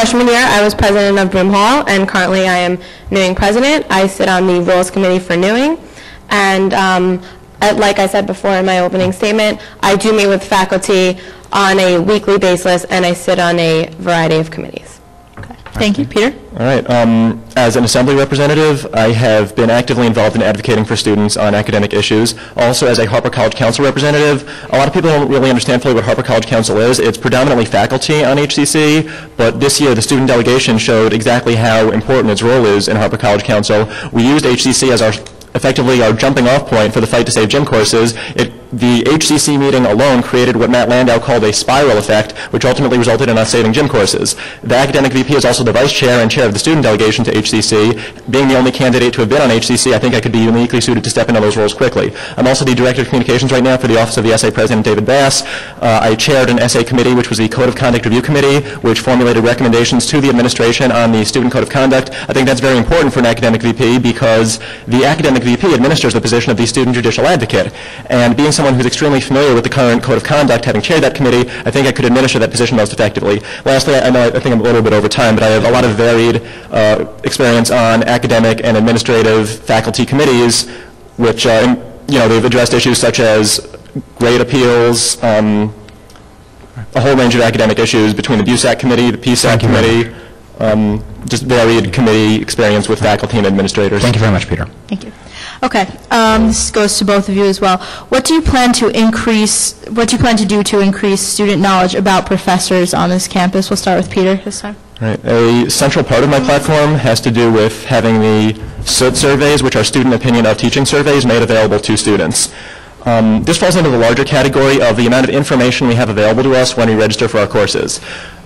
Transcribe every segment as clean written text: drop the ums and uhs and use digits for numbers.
Freshman year, I was president of Broom Hall, and currently I am Newing president. I sit on the Rules Committee for Newing, and like I said before in my opening statement, I do meet with faculty on a weekly basis, and I sit on a variety of committees. Okay. Thank you. Peter? All right. As an assembly representative, I have been actively involved in advocating for students on academic issues. Also, as a Harper College Council representative, a lot of people don't really understand fully what Harper College Council is. It's predominantly faculty on HCC, but this year the student delegation showed exactly how important its role is in Harper College Council. We used HCC as effectively our jumping off point for the fight to save gym courses. The HCC meeting alone created what Matt Landau called a spiral effect, which ultimately resulted in us saving gym courses. The academic VP is also the vice chair and chair of the student delegation to HCC. Being the only candidate to have been on HCC, I think I could be uniquely suited to step into those roles quickly. I'm also the director of communications right now for the Office of the SA President, David Bass. I chaired an SA committee, which was the Code of Conduct Review Committee, which formulated recommendations to the administration on the Student Code of Conduct. I think that's very important for an academic VP because the academic VP administers the position of the student judicial advocate. And being someone who's extremely familiar with the current Code of Conduct, having chaired that committee, I think I could administer that position most effectively. Lastly, I think I'm a little bit over time, but I have a lot of varied experience on academic and administrative faculty committees, which they've addressed issues such as grade appeals, a whole range of academic issues between the BUSAC committee, the PSAC committee, just varied committee experience with faculty and administrators. Thank you very much, Peter. Thank you. Okay, this goes to both of you as well. What do you plan to do to increase student knowledge about professors on this campus? We'll start with Peter this time. Right. A central part of my platform has to do with having the SOT surveys, which are student opinion of teaching surveys, made available to students. This falls into the larger category of the amount of information we have available to us when we register for our courses.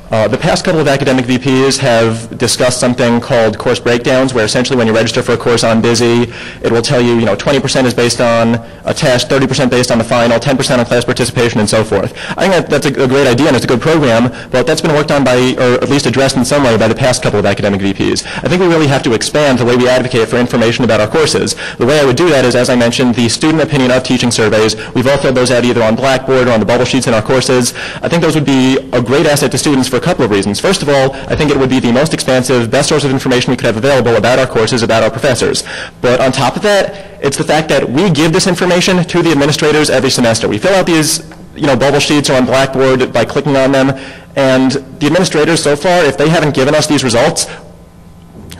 The past couple of academic VPs have discussed something called course breakdowns, where essentially when you register for a course on Busy, it will tell you, 20% is based on a test, 30% based on the final, 10% on class participation, and so forth. I think that's a great idea and it's a good program, but that's been worked on by, or at least addressed in some way by the past couple of academic VPs. I think we really have to expand the way we advocate for information about our courses. The way I would do that is, as I mentioned, the student opinion of teaching surveys. We've all filled those out either on Blackboard or on the bubble sheets in our courses. I think those would be a great asset to students for a couple of reasons. First of all, I think it would be the most expansive, best source of information we could have available about our courses, about our professors. But on top of that, it's the fact that we give this information to the administrators every semester. We fill out these bubble sheets or on Blackboard by clicking on them, and the administrators so far, if they haven't given us these results,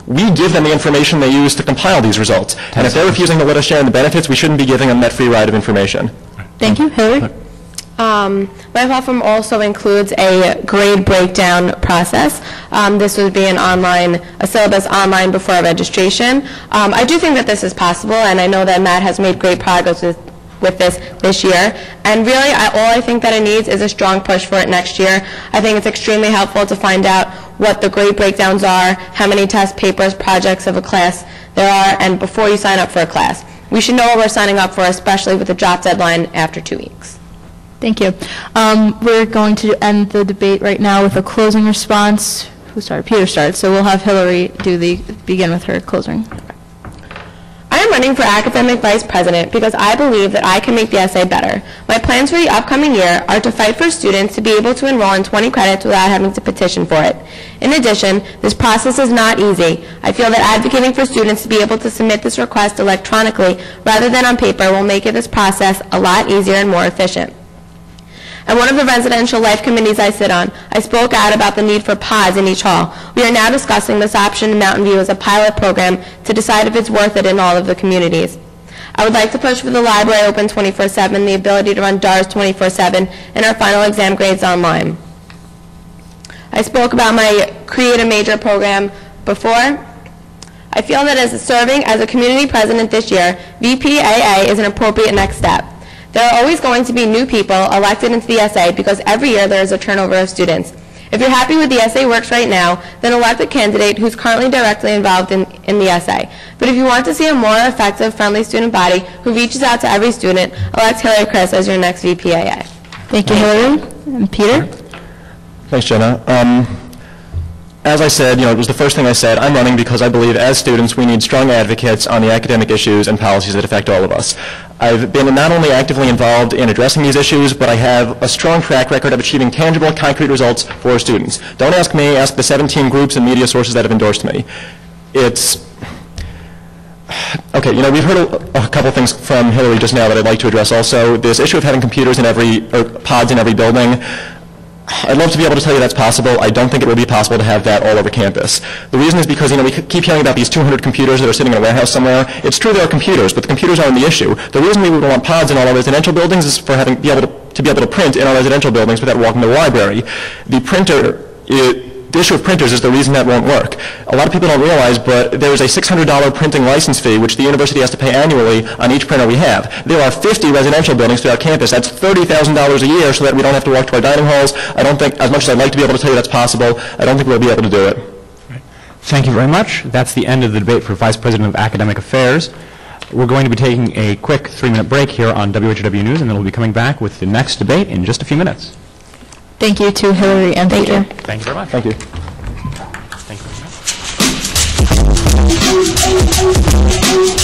we give them the information they use to compile these results. And if they're refusing to let us share in the benefits, we shouldn't be giving them that free ride of information. Thank you. Hillary? My platform also includes a grade breakdown process. This would be a syllabus online before registration. I do think that this is possible, and I know that Matt has made great progress with this year. And really, all I think that it needs is a strong push for it next year. I think it's extremely helpful to find out what the grade breakdowns are, how many test papers, projects of a class there are, and before you sign up for a class. We should know what we're signing up for, especially with the drop deadline after 2 weeks. Thank you. We're going to end the debate right now with a closing response. Who started? Peter started, so we'll have Hillary begin with her closing. I am running for academic vice president because I believe that I can make the essay better. My plans for the upcoming year are to fight for students to be able to enroll in 20 credits without having to petition for it. In addition, this process is not easy. I feel that advocating for students to be able to submit this request electronically rather than on paper will make this process a lot easier and more efficient. And one of the residential life committees I sit on, I spoke out about the need for pods in each hall. We are now discussing this option in Mountain View as a pilot program to decide if it's worth it in all of the communities. I would like to push for the library open 24/7, the ability to run DARS 24/7, and our final exam grades online. I spoke about my Create a Major program before. I feel that as serving as a community president this year, VPAA is an appropriate next step. There are always going to be new people elected into the SA because every year there is a turnover of students. If you're happy with the SA works right now, then elect a candidate who's currently directly involved in the SA. But if you want to see a more effective, friendly student body who reaches out to every student, elect Hillary Chris as your next VPAA. Thank you, Hillary. And Peter? Thanks, Jenna. As I said, it was the first thing I said, I'm running because I believe as students we need strong advocates on the academic issues and policies that affect all of us. I've been not only actively involved in addressing these issues, but I have a strong track record of achieving tangible, concrete results for students. Don't ask me, ask the 17 groups and media sources that have endorsed me. It's... Okay, we've heard a couple things from Hillary just now that I'd like to address also. This issue of having computers in pods in every building. I'd love to be able to tell you that's possible. I don't think it would be possible to have that all over campus. The reason is because, we keep hearing about these 200 computers that are sitting in a warehouse somewhere. It's true there are computers, but the computers aren't the issue. The reason we would want pods in all our residential buildings is for to be able to print in our residential buildings without walking to the library. The issue of printers is the reason that won't work. A lot of people don't realize, but there is a $600 printing license fee, which the university has to pay annually on each printer we have. There are 50 residential buildings throughout campus. That's $30,000 a year so that we don't have to walk to our dining halls. I don't think, as much as I'd like to be able to tell you that's possible, I don't think we'll be able to do it. Right. Thank you very much. That's the end of the debate for Vice President of Academic Affairs. We're going to be taking a quick 3-minute break here on WHW News, and then we'll be coming back with the next debate in just a few minutes. Thank you to Hillary and Peter. Thank you very much. Thank you. Thank you very much.